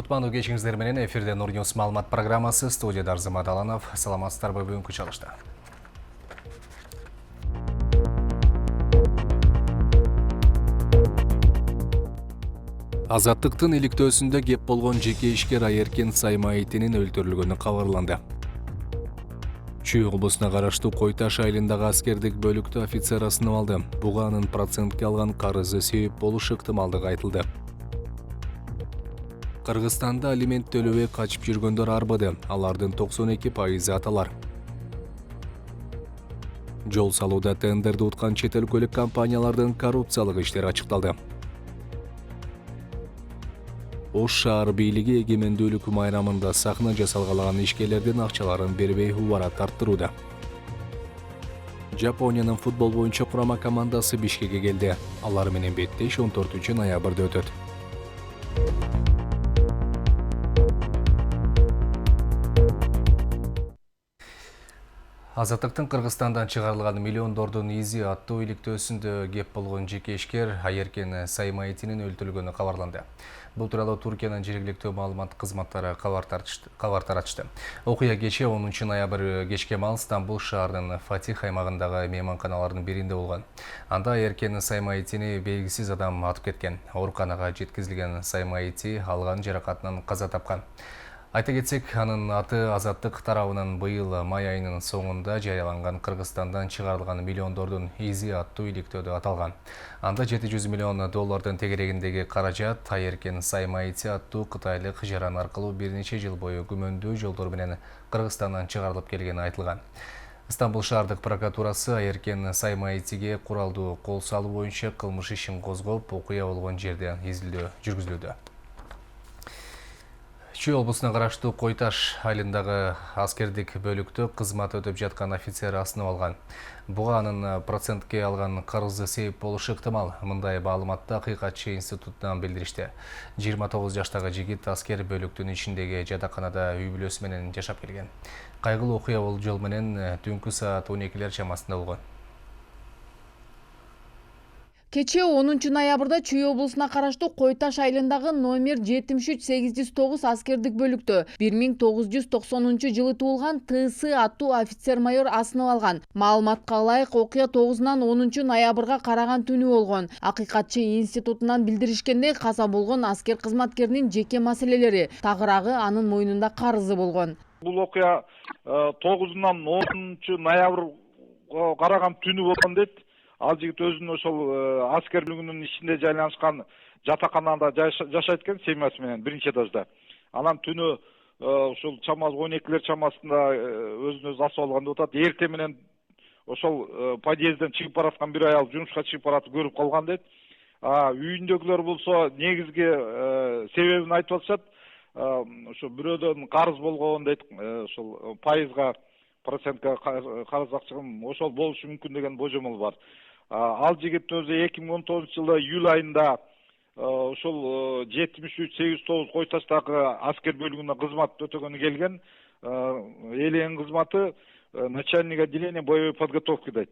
Кутмандуу кечиңиздер менен эфирде Нур Ньюс маалымат программасы, студияда Арзымат Аланов. Саламатсыздарбы, бүгүнкү чыгышта. Азаттыктын иликтөөсүндө кеп болгон жеке ишкер Айеркен Саймаитинин өлтүрүлгөнү кабарланды. Чүй облусуна караштуу Кой Таш айылындагы аскердик бөлүктө офицер асынып алды. Буга анын процентке алган карызы себеп болушу ыктымалдыгы айтылды. Кыргызстанда алимент төлөбөй качып жүргөндөр арбыды. Алардын 92% аталар. Жол салууда тендерди уткан чет өлкөлүк компаниялардын коррупциялык иштери ачыкталды. Ош шаар бийлиги эгемендүүлүк майрамында сахна жасалгалаган ишкерлердин акчаларын бербей убара тарттырууда. Жапониянын футбол боюнча курама командасы Бишкекке келди. Алар менен беттеш 14 ноябрда өтөт. Азаттыктын Кыргызстандан чыгарылган миллиондордун изи аттуу иликтөөсүндө кеп болгон жеке ишкер Айеркен Саймаитинин өлтүрүлгөнү кабарланды. Бул тууралуу Туркиянын жергиликтүү маалымат кызматтары кабар таратышты. Окуя кечээ 10 ноябрь кечке маал Стамбул шаарынын Фатих аймагындагы мейманканалардын биринде болгон. Анда Айеркен Саймаитини белгисиз адам атып кеткен. Ооруканага жеткизилген Саймаити алган жаракатынан каза тапкан. Айта кетсек, анын аты Азаттык тарабынан быйыл май айынын соңунда жарыяланган Кыргызстандан чыгарылган миллиондордун изи аттуу иликтөөдө аталган. Анда 700 миллион доллардын тегерегиндеги каражат Айеркен Саймаити аттуу кытайлык жаран аркылуу бир нече жыл бою күмөндүү жолдор менен Кыргызстандан чыгарылып келгени айтылган. Стамбул шаардык прокуратурасы Айеркен Саймаитиге куралдуу кол салуу боюнча кылмыш ишин козгоп, окуя болгон жерде изилдөө жүргүзүлүүдө. Чүй облусуна караштуу Кой Таш айылындагы аскердик бөлүктө кызмат өтөп жаткан офицер асынып алган. Буга анын процентке алган карызы себеп болушу ыктымал. Мындай маалыматты Акыйкатчы институтунан билдиришти. 29 жаштагы жигит аскер бөлүктүн ичиндеги жатаканада үй бүлөсү менен жашап келген. Кайгылуу окуя болжол менен түнкү саат 12 чамасында болгон. Кечээ 10 ноябрда Чүй облусуна караштуу Кой Таш айылындагы номер 73809 аскердик бөлүктө 1990 жылы туулган ТС аттуу офицер майор асынып алган. Маалыматка ылайык, окуя 9-нан 10 ноябрга караган түнү болгон. Акыйкатчы институтунан билдиришкендей, каза болгон аскер кызматкеринин жеке маселелери, тагыраагы анын мойнунда карызы болгон. Бул окуя 9-нан 10 ноябрга караган түнү болгон дейт. Ал жигит өзүнүн ошол аскер бөлүгүнүн ичинде жайланышкан жатаканада жашайт экен семьясы менен биринчи этажда. Анан түнү ушул чамасы 12 чамасында өзүн өзү асып алган деп атат. Эртең менен ошол подъездден чыгып бараткан бир аял жумушка чыгып баратып көрүп калган дейт. Үйүндөгүлөр болсо негизги себебин айтып атышат. Ошо бирөөдөн карыз болгон дейт, ошол пайызга процентке карыз акчаган ошол болушу мүмкүн деген божомол бар. Ал жигит өзү 2019 жылы июль айында ошол 73-809 Кой Таштагы аскер бөлүгүнө кызмат өтөгөнү келген. Эленин кызматы начальник отделения боевой подготовки дейт.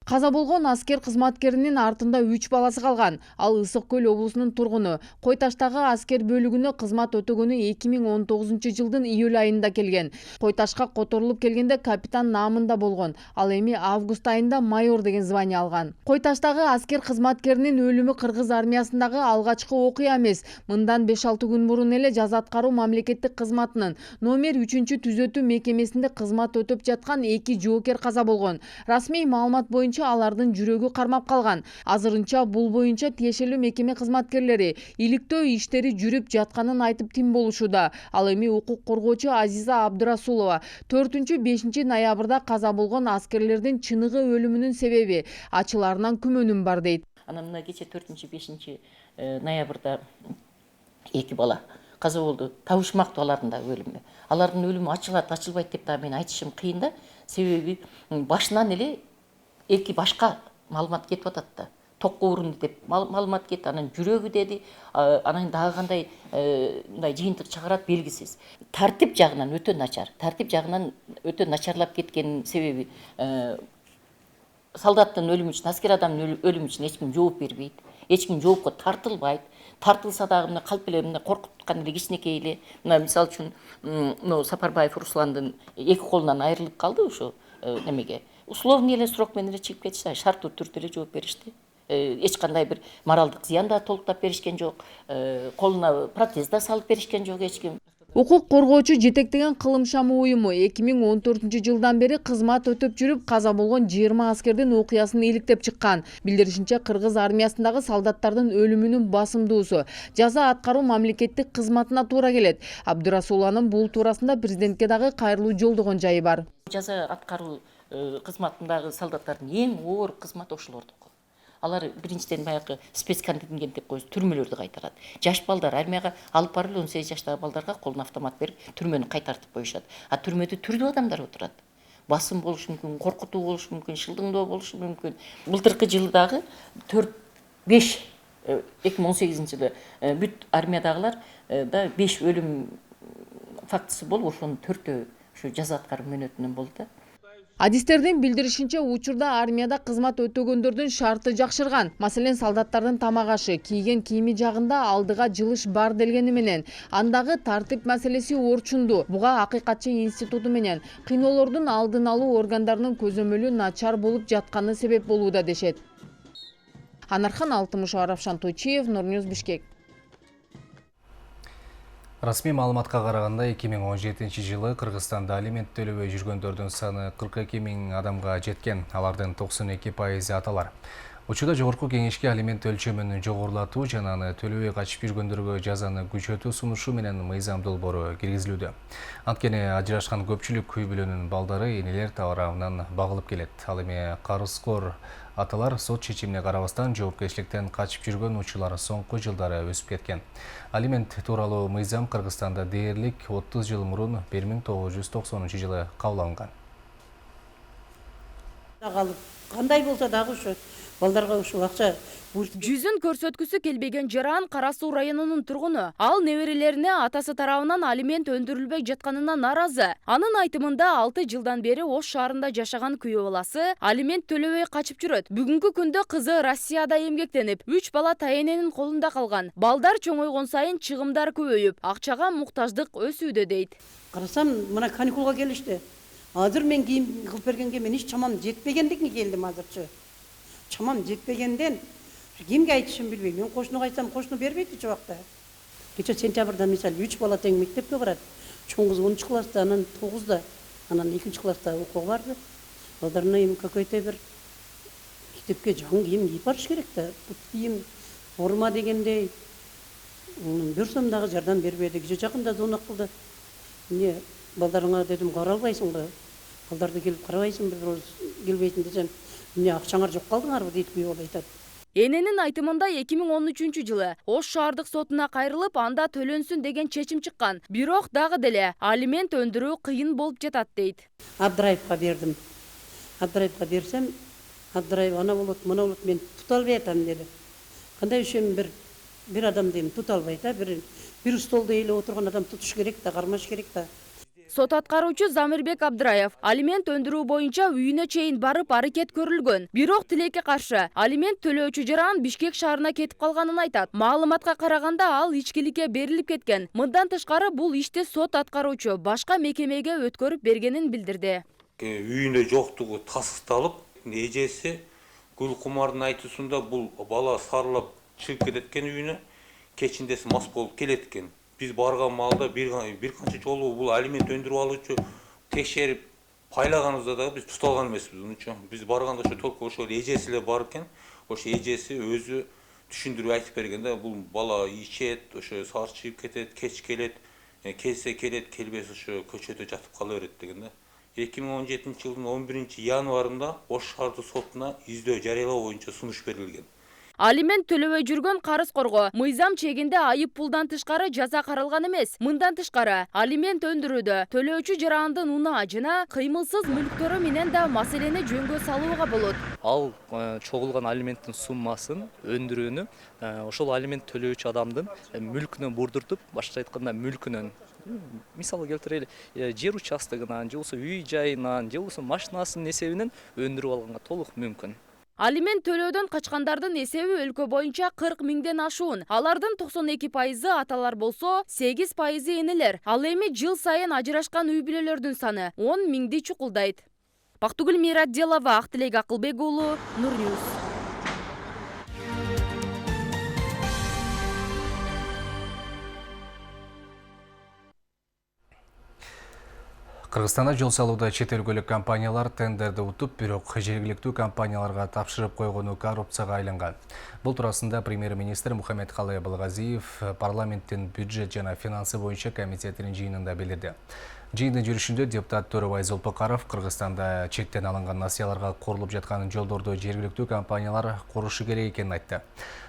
Каза болгон аскер кызматкеринин артында 3 баласы калган. Ал Ысык Көл облусунун тургуну. Кой Таштагы аскер бөлүгүнө кызмат өтөгөнү 2019 жылдын июль айында келген. Кой Ташка которулуп келгенде капитан наамында болгон. Ал эми август айында майор деген звание алган. Кой Таштагы аскер кызматкеринин өлүмү кыргыз армиясындагы алгачкы окуя эмес. Мындан 5-6 күн мурун эле жаза аткаруу мамлекеттик кызматынын номер 3-түзөтүү мекемесинде кызмат өтөп жаткан 2 жоокер каза болгон. Расмий маалымат боюнча алардын жүрөгү кармап калган. Азырынча бул боюнча тиешелүү мекеме кызматкерлери иликтөө иштери жүрүп жатканын айтып тим болушууда. Ал эми укук коргоочу Азиза Абдырасулова 4-5 ноябрда каза болгон аскерлердин чыныгы өлүмүнүн себеби ачыларынан күмөнүм бар дейт. Анан мына кече 4-5 ноябрда 2 бала каза болду. Табышмактуу алардын да өлүмү. Алардын өлүмү ачылат, ачылбайт деп да мен айтышым кыйын да. Себеби башынан эле эки башка маалымат кетип атат да. Токко урунду деп маалымат кетти, анан жүрөгү деди, анан дагы кандай мындай жыйынтык чыгарат белгисиз. Тартип жагынан өтө начар. Тартип жагынан өтө начарлап кеткенин себеби солдаттын өлүмү үчүн, аскер адамдын өлүмү үчүн эч ким жооп бербейт. эч ким жоопко тартылбайт. Тартылса дагы мына калп эле мына коркуткан эле кичинекей эле. Мына мисалы үчүн мына Сапарбаев Русландын эки колунан айрылып калды ошо немеге. Условный эле срок менен эле чыгып кетишти, шарттуу түрдө эле жооп беришти. Эч кандай бир моралдык зыян да толуктап беришкен жок. Колуна протез да салып беришкен жок эч ким. Укук коргоочу жетектеген кылымшамы уюму 2014-жылдан бери кызмат өтөп жүрүп каза болгон 20 аскердин окуясын иликтеп чыккан. Билдиришинче, кыргыз армиясындагы солдаттардын өлүмүнүн басымдуусу жаза аткаруу мамлекеттик кызматына туура келет. Абдурасуланын бул туурасында президентке дагы кайрылуу жолдогон жайы бар. Жаза аткаруу кызматындагы солдаттардын эң оор кызматы ошолордуку. Алар биринчиден баягы спецконтингент коюп түрмөлөрдү кайтарат. Жаш балдар армияга алып барып 18 жаштагы балдарга колуна автомат берип түрмөнү кайтартып коюшат. А түрмөдө түрдүү адамдар отурат. Басым болушу мүмкүн, коркутуу болушу мүмкүн, шылдыңдоо болушу мүмкүн. Былтыркы жылы дагы 4-5 2018-жылы бүт армиядагылар да 5 өлүм фактысы болуп, ошонун 4-өө ушу жаза аткаруу мөөнөтүнөн болду да. Адистердин билдиришинче, учурда армияда кызмат өтөгөндөрдүн шарты жакшырган. Маселен, солдаттардын тамак ашы, кийген кийими жагында алдыга жылыш бар делгени менен, андагы тартип маселеси орчундуу. Буга Акыйкатчы институту менен кыйноолордун алдын алуу органдарынын көзөмөлү начар болуп жатканы себеп болууда дешет. Анархан Алтымышева, Равшан Тойчиев, Нурньюз, Бишкек. Расмий маалыматка караганда 2017 жылы Кыргызстанда алимент төлөбөй жүргөндөрдүн саны 42 000 адамга жеткен. Алардын 92% аталар. Учурда жогорку кеңешке алимент өлчөмүн жогорулатуу жана аны төлөбөй качып жүргөндөргө жазаны күчөтүү сунушу менен мыйзам долбоору киргизилүүдө. Анткени ажырашкан көпчүлүк үй бүлөнүн балдары энелер тарабынан багылып келет. Ал эми карызкор аталар сот чечимине карабастан жоопкерчиликтен качып жүргөн учурлар соңку жылдары өсүп кеткен. Алимент тууралуу мыйзам Кыргызстанда дээрлик 30 жыл мурун 1990-жылы кабыл алынган. Кандай болса дагы ошо балдарга ушул акча Жүзүн көрсөткүсү келбеген Жаран Кара Суу районунун тургуну. Ал неберелерине атасы тарабынан алимент өндүрүлбөй жатканына наразы. Анын айтымында 6 жылдан бери Ош шаарында жашаган күйөө баласы алимент төлөбөй качып жүрөт. Бүгүнкү күндө кызы Россияда эмгектенип, 3 бала тайененин колунда калган. Балдар чоңойгон сайын чыгымдар көбөйүп, акчага муктаждык өсүүдө дейт. карасам мына каникулга келишти. Азыр мен кийим кылып бергенге мен эч чамам жетпегендиктен келдим азырчы. Чамам жетпегенден кимге айтышымды билбейм. Мен кошунуга айтсам, кошуну бербейт эч убакта. Кече сентябрда мисалы 3 бала тең мектепке барат. Чоң кыз 10 класста, анан 9да, анан 2 класста окууга барды. Балдарына эми какой-то бир мектепке жаңы кийим кийип барыш керек да. Бут кийим форма дегендей берсем дагы жардам бербеди. Кече жакында звонок кылды. Эмне балдарыңа дедим, каралбайсыңбы? Балдарды келип карабайсыңбы? Келбейсиң десем, эмне акчаңар жок калдыңарбы дейт күйөө бала айтат. Эненин айтымында 2013-жылы Ош шаардык сотуна кайрылып, анда төлөнсүн деген чечим чыккан. Бирок дагы деле алимент өндүрүү кыйын болуп жатат дейт. Абдраевга бердим. Абдраевга берсем, Абдраев ана болот, мына болот, мен тута албай атам деди. Кандай ишем бир адам дейм тута албайт, бир столдо эле отурган адам тутуш керек да, кармаш керек да. Сот аткаруучу Замирбек Абдраев алимент өндүрүү боюнча үйүнө чейин барып аракет көрүлгөн. Бирок тилекке каршы алимент төлөөчү Жаран Бишкек шаарына кетип калганын айтат. Маалыматка караганда ал ичкиликке берилип кеткен. Мындан тышкары бул ишти сот аткаруучу башка мекемеге өткөрүп бергенин билдирди. Үйүндө жоктугу тасыкталып, эжеси Гүл Кумардын айтуусунда бул бала сарылып чыгып кететкен үйүнө, кечиндеси мас болуп келеткен. Biz барган маалда бир канча жолу бул алимент өндүрүп алуучу текшерип пайлаганыбызда да биз туталган эмеспиз. Унча биз барганда ошо только ошол эжеси эле бар экен. Ошо эжеси өзү түшүндүрүп айтып берген да, бул бала ичет, ошо саар чыгып кетет, кеч келет, келсе келет, келбесе ошо көчөдө жатып кала берет деген да. 2017-жылдын 11-январында Ош шаардык сотуна издөө жарыялоо боюнча сунуш берилген. Алимент төлөбөй жүргөн карыз корго мыйзам чегинде айып пулдан тышкары жаза каралган эмес. Мындан тышкары алимент өндүрүүдө төлөөчү Жарандын унаа жана кыймылсыз мүлктөрү менен да маселени жөнгө салууга болот. Ал чогулган алименттин суммасын өндүрүүнү ошол алимент төлөөчү адамдын мүлкүнөн бурдуртуп, башкача айтканда мүлкүнөн, мисалы келтирели, жер участогунан, же болбосо үй жайынан, же болбосо машинасынын эсебинен өндүрүп алганга толук мүмкүн. Алимент төлөөдөн качкандардын эсеби өлкө боюнча 40 миңден ашуун. Алардын 92% аталар болсо, 8% энелер. Ал эми жыл сайын ажырашкан үй бүлөлөрдүн саны 10 миңди чукулдайт. Бактыгүл Мирадделова, Актилек Акылбек уулу, Нурньюз. Кыргызстанда жол салууда чет өлкөлүк компаниялар тендерди утуп, бирок жергиликтүү компанияларга тапшырып койгону коррупцияга айланган. Бул туурасында премьер-министр Мухаммедкалый Абылгазиев парламенттин бюджет жана финансы боюнча комитетинин жыйынында билдирди. Жыйындын жүрүшүндө депутат Төрөбай Золпокаров Кыргызстанда чектен алынган насыяларга курулуп жаткан жолдорду жергиликтүү компаниялар курушу керек экенин айтты.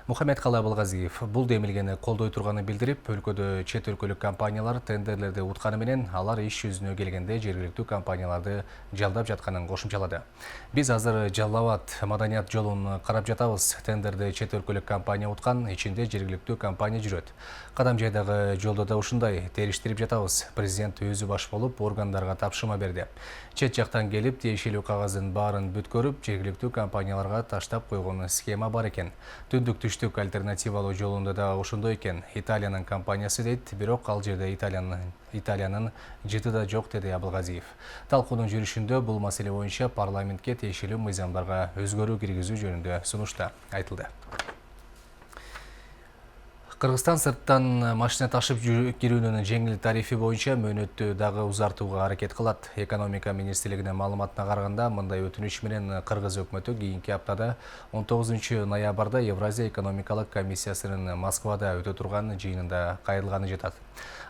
Мухаммедкалый Абылгазиев бул демилгени колдой турганын билдирип, өлкөдө чет өлкөлүк компаниялар тендерлерди утканы менен алар иш жүзүнө келгенде жергиликтүү компанияларды жалдап жатканын кошумчалады. Биз азыр Жалал-Абад маданият жолун карап жатабыз. Тендерди чет өлкөлүк компания уткан, ичинде жергиликтүү компания жүрөт. Кадам жайдагы жолдо да ушундай териштирип жатабыз. Президент өзү баш болуп органдарга тапшырма берди. Чет жактан келип, тиешелүү кагаздын баарын бүткөрүп, жергиликтүү компанияларга таштап койгон схема бар экен. Түндүк түштүк альтернативалуу жолунда да ошондой экен. Италиянын компаниясы дейт, бирок ал жерде Италиянын жыты да жок, деди Абылгазиев. Талкуунун жүрүшүндө бул маселе боюнча парламентке тиешелүү мыйзамдарга өзгөрүү киргизүү жөнүндө сунушта айтылды. Кыргызстан сырттан машина ташып кирүүнүн жеңил тарифи боюнча мөөнөттү дагы узартууга аракет кылат. Экономика министрлигинин маалыматына караганда, мындай өтүнүч менен кыргыз өкмөтү кийинки аптада 19 ноябрда Евразия экономикалык комиссиясынын Москвада өтө турган жыйынында кайрылганы жатат.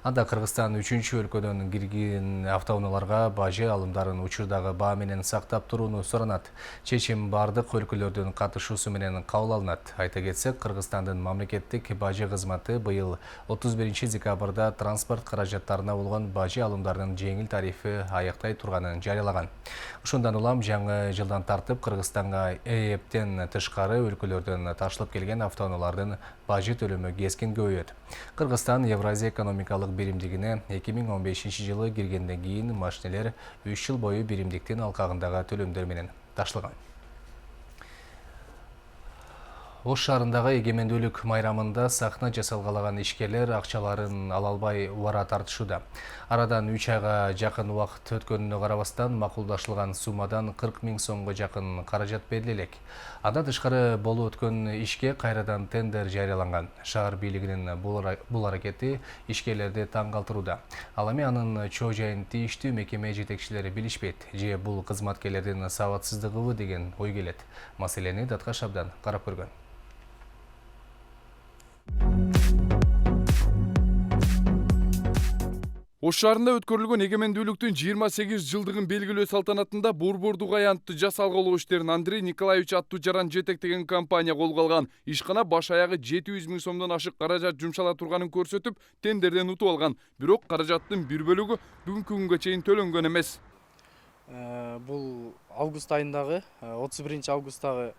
Анда Кыргызстан 3-чү өлкөдөн кирген автоунааларга бажы алымдарын учурдагы баа менен сактап турууну суранат. Чечим бардык өлкөлөрдүн катышуусу менен кабыл алынат. Айта кетсек, Кыргызстандын мамлекеттик бажы кызматы быйыл 31 декабрда транспорт каражаттарына болгон бажы алымдарынын жеңил тарифи аяктай турганын жарыялаган. Ушундан улам жаңы жылдан тартып Кыргызстанга ЭЭПтен тышкары өлкөлөрдөн ташылып келген автоунаалардын бажы төлөмү кескин көбөйөт. Кыргызстан Евразия экономикалык биримдигине 2015 жылы киргенден кийин машинелер 3 жыл бою биримдиктин алкагындагы төлөмдөр менен ташылган. Ош шаарындагы эгемендүүлүк майрамында сахна жасалгалаган ишкерлер акчаларын ала албай убара тартышууда. Арадан 3 айга жакын убакыт өткөнүнө карабастан макулдашылган суммадан 40 миң сомго жакын каражат бериле элек. Андан тышкары болуп өткөн ишке кайрадан тендер жарыяланган. Шаар бийлигинин бул аракети ишкерлерди таң калтырууда. Ал эми анын чоо жайын тийиштүү мекеме жетекчилери билишпейт. Же бул кызматкерлердин сабатсыздыгыбы деген ой келет. Маселени Даткаш абдан карап көргөн. Ош шаарында өткөрүлгөн эгемендүүлүктүн 28 жылдыгын белгилөө салтанатында борбордук аянтты жасалгалоо иштерин Андрей Николаевич аттуу жаран жетектеген компания колго алган. Ишкана баш аягы 700 миң сомдон ашык каражат жумшала турганын көрсөтүп, тендерден утуп алган. Бирок каражаттын бир бөлүгү бүгүнкү күнгө чейин төлөнгөн эмес. Бул август айындагы 31 августтагы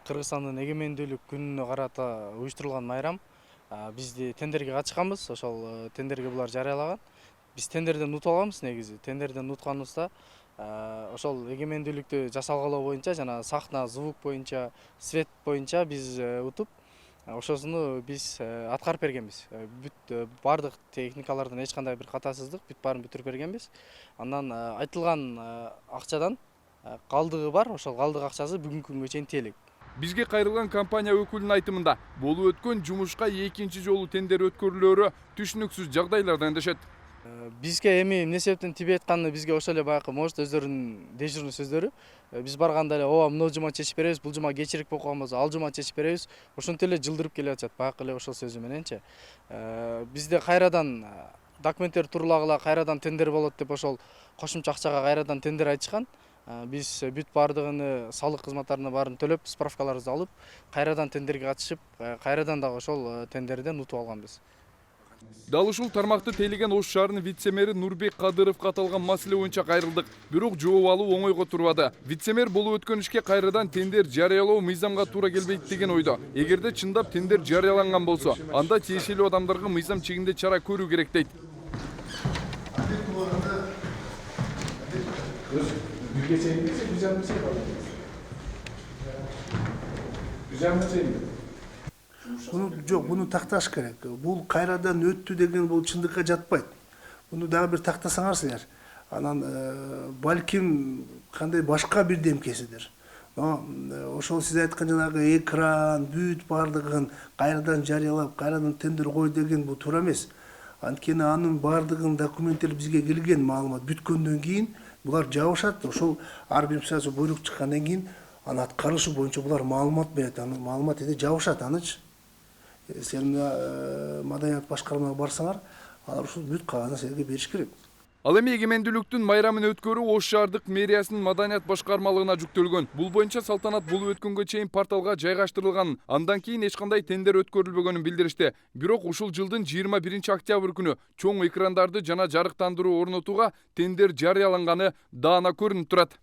Кыргызстандын эгемендүүлүк күнүнө карата уюштурулган майрам. Бизди тендерге катышканбыз, ошол тендерге булар жарыялаган. Биз тендерден утуп алганбыз негизи. Тендерден утканыбызда ошол эгемендүүлүктү жасалгалоо боюнча жана сахна, звук боюнча, свет боюнча биз утуп, ошосуну биз аткарып бергенбиз. Бүт бардык техникалардан эч кандай бир катасыздык, бүт баарын бүтүрүп бергенбиз. Андан айтылган акчадан калдыгы бар, ошол калдык акчасы бүгүнкү күнгө чейин тейлик. Бизге кайрылган компания өкүлүнүн айтымында, болуп өткөн жумушка экинчи жолу тендер өткөрүлөрү түшүнүксүз жагдайлардан дешет. Бизге эми эмне себептен тибей атканы бизге ошол эле баягы может өздөрүнүн дежурный сөздөрү. Биз барганда эле ооба мына жума чечип беребиз, бул жума кечирик болуп калган болсо ал жума чечип беребиз. Ошентип эле жылдырып келе атышат баягы эле ошол сөзү мененчи. Бизде кайрадан документтер турулагыла кайрадан тендер болот деп ошол кошумча акчага кайрадан тендер айтышкан. Биз бүт бардыгыны салык кызматтарына баарын төлөп, справкаларыбызды алып, кайрадан тендерге катышып, кайрадан дагы ошол тендерден утуп алганбыз. Дал ушул тармакты тейлеген Ош шаарынын вице-мэри Нурбек Кадыровго аталган маселе боюнча кайрылдык. Бирок жооп алуу оңойго турбады. Вице-мэр болуп өткөн ишке кайрадан тендер жарыялоо мыйзамга туура келбейт деген ойдо. Эгерде чындап тендер жарыяланган болсо, анда тиешелүү адамдарга мыйзам чегинде чара көрүү керек дейт. Буну такташ керек. Бул кайрадан өттү деген бул чындыкка жатпайт. Буну дагы бир тактасаңар силер. Анан балким кандай башка бир демкесидир. Ошол сиз айткан жанагы экран, бүт бардыгын кайрадан жарыялап, кайрадан тендер кой деген бул туура эмес. Анткени анын бардыгын документтер бизге келген маалымат бүткөндөн кийин булар жабышат. Ошол ар бир мисалы буйрук чыккандан кийин анын аткарышы боюнча булар маалымат берет. Аны маалымат эде жабышат анычы. Сен маданият башкармага барсаңар, алар ушул бүт кагазын силерге бериш керек. Ал эми эгемендүүлүктүн майрамын өткөрүү Ош шаардык мэриясынын маданият башкармалыгына жүктөлгөн. Бул боюнча салтанат бул өткөнгө чейин порталга жайгаштырылган. Андан кийин эч кандай тендер өткөрүлбөгөнүн билдиришти. Бирок ушул жылдын 21 октябрь күнү чоң экрандарды жана жарыктандыруу орнотууга тендер жарыяланганы даана көрүнүп турат.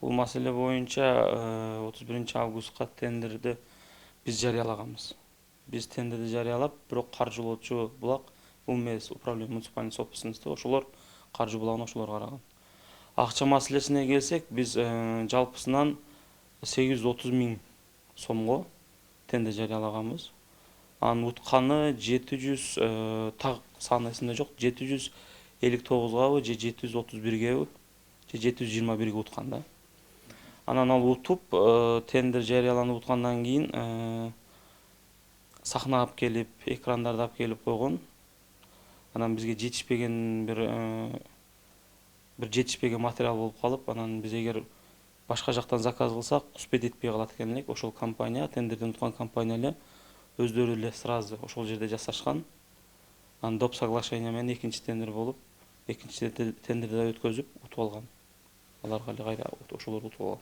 Бул маселе боюнча 31 августка тендерди биз жарыялаганбыз. Биз тендерди жарыялап, бирок каржылоочу булак бул эмес управление муниципальной собственности ошолор каржы булагын ошолор караган. Акча маселесине келсек, биз жалпысынан 830 000 сомго тендер жарыялаганбыз. Анын утканы 700 так саны эсимде жок, 759габы же 731геби же 721ге уткан да. Анан ал утуп тендер жарыяланып уткандан кийин сахна алып келип, экрандарды алып келип койгон. Анан бизге жетишпеген бир жетишпеген материал болуп калып, анан биз эгер башка жактан заказ кылсак, успеть этпей калат экен элек. Ошол компания, тендерден уткан компания эле өздөрү эле сразу ошол жерде жасашкан. Анан доп соглашение менен экинчи тендер болуп, экинчи тендерди өткөзүп утуп алган. Аларга эле кайра ошолор утуп алган.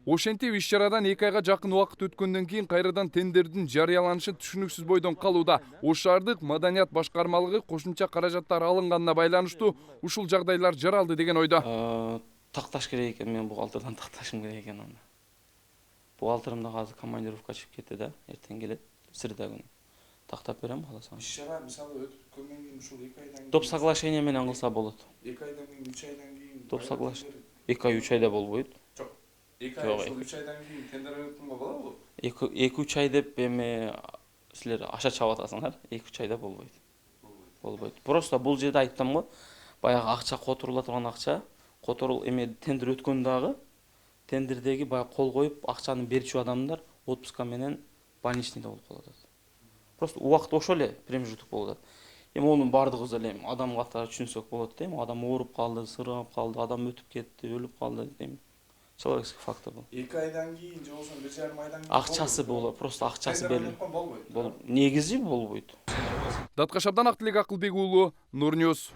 Ошентип иш-чарадан 2 айга жакын убакыт өткөндөн кийин кайрадан тендердин жарыяланышы түшүнүксүз бойдон калууда. Ош шаардык маданият башкармалыгы кошумча каражаттар алынганына байланыштуу ушул жагдайлар жаралды деген ойдо. Такташ керек экен, мен бухгалтерден такташым керек экен аны. Бухгалтерим да азыр командировка чыгып кетти да, эртең келет, среда күнү. Тактап берем каласаң. Иш-чара мисалы өткөндөн кийин ушул 2 айдан кийин доп соглашение менен кылса болот. 2 айдан кийин, 3 айдан кийин доп соглашение 2 ай 3 айда болбойт. 2 ай ушул 3 айдан кийин тендер өткөнгө болобу? 2-3 ай деп эми силер аша чабып атасыңар, 2-3 айда болбойт. Болбойт. Просто бул жерде айттым го, баягы акча которула турган акча, эме тендер өткөн дагы тендердеги баягы кол коюп акчаны берчү адамдар отпуска менен больничныйда болуп калат. Просто убакыт ошол эле промежуток болот. Эми онун бардыгы эле адам катары түшүнсөк болот да, адам ооруп калды, сыргап калды, адам өтүп кетти, өлүп калды дейм. Человеческий фактор бул. 2 айдан кийин же болсо 1,5 айдан кийин акчасы болот, просто акчасы берилет. Негизи болбойт. Даткаш Абдан, Актилек Акылбек уулу, Нур Ньюс.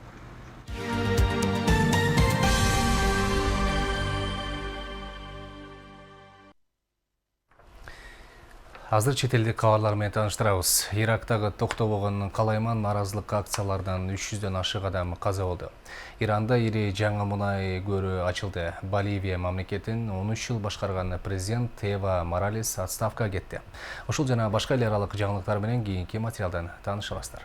Азыр чет элдик кабарлар менен тааныштырабыз. Ирактагы токтобогон калайман наразылык акцияларынан 300дөн ашык адам каза болду. Иранда ири жаңы мунай көрү ачылды. Боливия мамлекетин 13 жыл башкарган президент Эва Моралес отставкага кетти. Ушул жана башка эл аралык жаңылыктар менен кийинки материалдан таанышабыздар.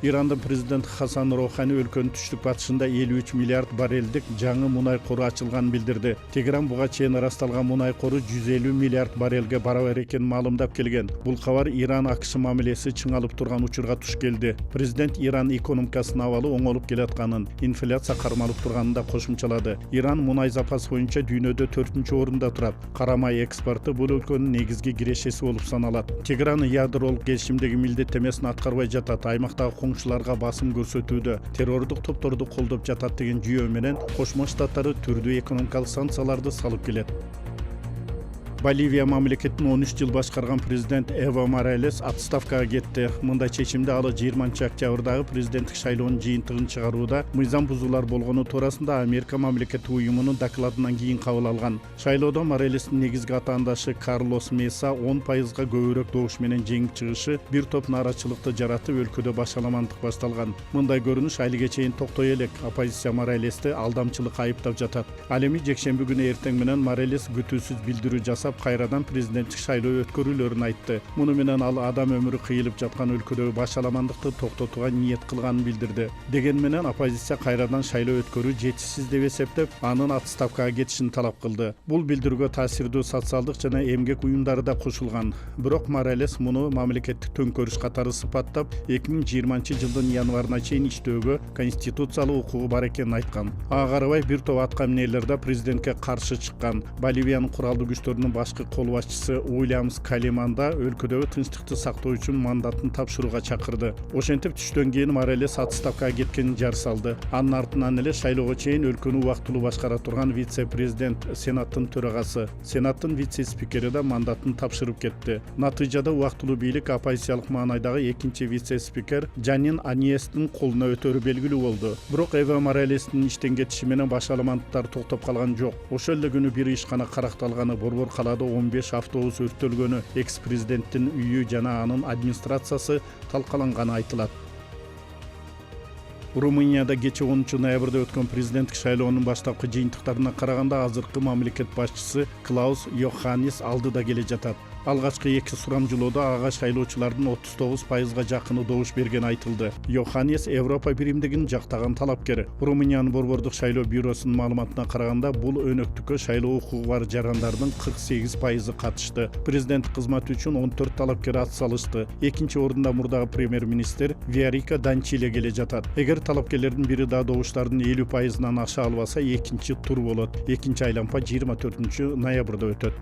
Ирандын президент Хасан Рохани өлкөнүн түштүк батышында 53 миллиард баррелдик жаңы мунай кору ачылганын билдирди. Тегеран буга чейин ырасталган мунай кору 150 миллиард баррелге барабар экенин маалымдап келген. Бул кабар Иран АКШ мамилеси чыңалып турган учурга туш келди. Президент Иран экономикасынын абалы оңолуп келатканын, инфляция кармалып турганын да кошумчалады. Иран мунай запасы боюнча дүйнөдө 4-орунда турат. Карамай экспорту бул өлкөнүн негизги кирешеси болуп саналат. Тегеран ядролук келишимдеги милдеттемесин аткарбай жатат. Аймактагы коңшуларга басым көрсөтүүдө, террордук топторду колдоп жатат деген жүйө менен Кошмо Штаттары түрдүү экономикалык санкцияларды салып келет. Боливия мамлекетин 13 жыл башкарган президент Эва Моралес отставкага кетти. Мындай чечимди ал 20 октябрдагы президенттик шайлоонун жыйынтыгын чыгарууда мыйзам бузуулар болгону туурасында Америка мамлекети уюмунун докладынан кийин кабыл алган. Шайлоодо Моралестин негизги атаандашы Карлос Меса 10%га көбүрөөк добуш менен жеңип чыгышы бир топ наарачылыкты жаратып өлкөдө башаламандык башталган. Мындай көрүнүш айлыга чейин токтой элек. Оппозиция Моралести алдамчылыкка айыптап жатат. Ал эми жекшемби күнү эртең менен Моралес күтүүсүз билдирүү жасап жасап, кайрадан президенттик шайлоо өткөрүүлөрүн айтты. Муну менен ал адам өмүрү кыйылып жаткан өлкөдөгү башаламандыкты токтотууга ниет кылганын билдирди. Дегени менен оппозиция кайрадан шайлоо өткөрүү жетишсиз деп эсептеп, анын отставкага кетишин талап кылды. Бул билдирүүгө таасирдүү социалдык жана эмгек уюмдары да кошулган. Бирок Моралес муну мамлекеттик төңкөрүш катары сыпаттап, 2020-жылдын январына чейин иштөөгө конституциялык укугу бар экенин айткан. Ага карабай бир топ атка минелер да президентке каршы чыккан. Боливиянын куралдуу күчтөрүнүн башкы кол башчысы Уильямс Калиман да өлкөдөгү тынчтыкты сактоо үчүн мандатын тапшырууга чакырды. Ошентип түштөн кийин Моралес отставкага кеткенин жар салды. Анын артынан эле шайлоого чейин өлкөнү убактылуу башкара турган вице-президент, сенаттын төрагасы, сенаттын вице-спикери да мандатын тапшырып кетти. Натыйжада убактылуу бийлик оппозициялык маанайдагы экинчи вице-спикер Жанин Аниестин колуна өтөрү белгилүү болду. Бирок Эво Моралестин иштен кетиши менен башаламандыктар токтоп калган жок. Ошол эле күнү бир ишкана каракталганы, Борбор калаада 15 автобус өрттөлгөнү, экс-президенттин үйү жана анын администрациясы талкаланганы айтылат. Румынияда кече 10 ноябрда өткөн президенттик шайлоонун баштапкы жыйынтыктарына караганда азыркы мамлекет башчысы Клаус Йоханнис алдыда келе жатат. Алгачкы 2 сурамжылоодо ага шайлоочулардын 39%га жакыны добуш бергени айтылды. Йоханнис Европа биримдигин жактаган талапкер. Румыниянын Борбордук шайлоо бюросунун маалыматына караганда, бул өнөктүккө шайлоо укугу бар жарандардын 48% катышты. Президенттик кызматы үчүн 14 талапкер ат салышты. Экинчи орунда мурдагы премьер-министр Виорика Данчиле келе жатат. Эгер талапкерлердин бири да добуштардын 50%-нан аша албаса, экинчи тур болот. Экинчи айланма 24 ноябрда өтөт.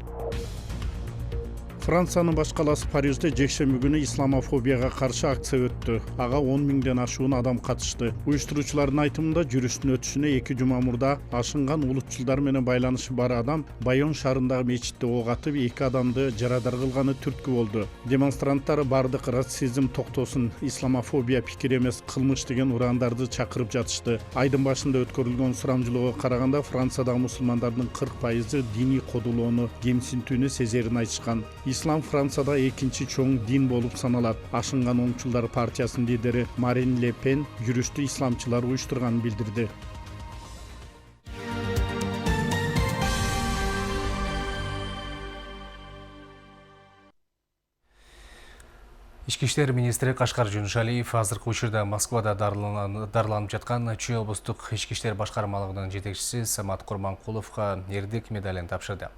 Франциянын баш калаасы Парижде жекшемби күнү исламофобияга каршы акция өттү. Ага 10 миңден ашуун адам катышты. Уюштуруучулардын айтымында жүрүштүн өтүшүнө 2 жума мурда ашынган улутчулдар менен байланышы бар адам Байон шаарындагы мечитте ок атып, 2 адамды жарадар кылганы түрткү болду. Демонстранттар бардык расизм токтосун, исламофобия пикир эмес кылмыш деген урандарды чакырып жатышты. Айдын башында өткөрүлгөн сурамжылоого караганда, Франциядагы мусулмандардын 40% диний кодулоону кемсинтүүнү сезерин айтышкан. Ислам Францияда экинчи чоң дин болуп саналат. Ашынган оңчулдар партиясынын лидери Марин Ле Пен жүрүштү исламчылар уюштурганын билдирди. Ички иштер министри Кашкар Жунушалиев азыркы учурда Москвада дарыланып жаткан Чүй облустук ички иштер башкармалыгынын жетекчиси Самат Курманкуловго эрдик медалын тапшырды.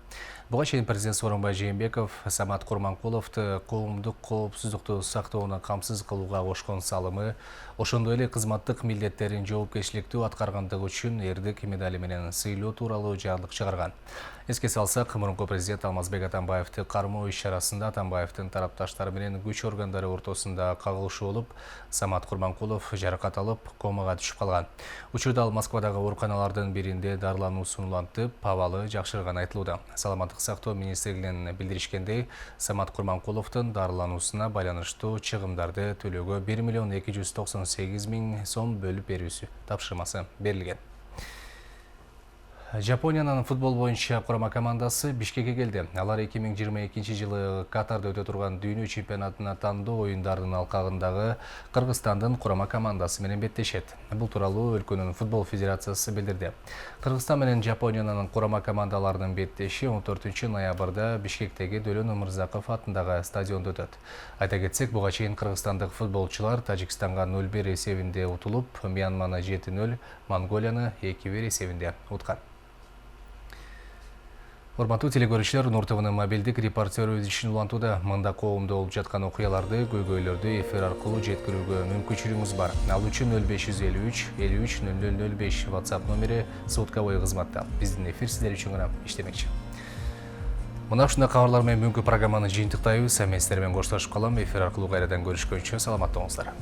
Буга чейин президент Сооронбай Жээнбеков Самат Курманкуловду коомдук коопсуздукту сактоону камсыз кылууга кошкон салымы, ошондой эле кызматтык милдеттерин жоопкерчиликтүү аткаргандыгы үчүн эрдик медали менен сыйлоо тууралуу жарлык чыгарган. Эске салсак, мурунку президент Алмазбек Атамбаевди кармоо иш-чарасында Атамбаевдин тарапташтары менен күч органдары ортосунда кагылышуу болуп, Самат Курманкулов жаракат алып, комага түшүп калган. Учурда ал Москвадагы ооруканалардын биринде дарылануусун улантып, абалы жакшырганы айтылууда. Саламаттык сактоо министрлигинен билдиришкендей, Самат Курманкуловдун дарылануусуна байланыштуу чыгымдарды төлөөгө 1 298 000 сом бөлүп берүүсү тапшырмасы берилген. Жапониянын футбол боюнча курама командасы Бишкекке келди. Алар 2022 жылы Катарда өтө турган дүйнө чемпионатына тандоо оюндарынын алкагындагы Кыргызстандын курама командасы менен беттешет. Бул тууралуу өлкөнүн футбол федерациясы билдирди. Кыргызстан менен Жапониянын курама командаларынын беттеши 14 ноябрда Бишкектеги Дөлөн Өмүрзаков атындагы стадиондо өтөт. Айта кетсек, буга чейин кыргызстандык футболчулар Тажикстанга 0-1 эсебинде утулуп, Мьянманы 7-0, Монголияны 2-1 эсебинде уткан. Урматтуу телекөрүүчүлөр, Нур ТВнын мобилдик репортер өз ишин улантууда. Мында коомдо болуп жаткан окуяларды, көйгөйлөрдү эфир аркылуу жеткирүүгө мүмкүнчүлүгүңүз бар. Ал үчүн 0553 53 0005 WhatsApp номери суткабой кызматта. Биздин эфир сиздер үчүн гана иштемекчи. Мына ушундай кабарлар менен бүгүнкү программаны жыйынтыктайбыз. Мен сиздер менен коштошуп калам. Эфир аркылуу кайрадан көрүшкөнчө саламатта болуңуздар.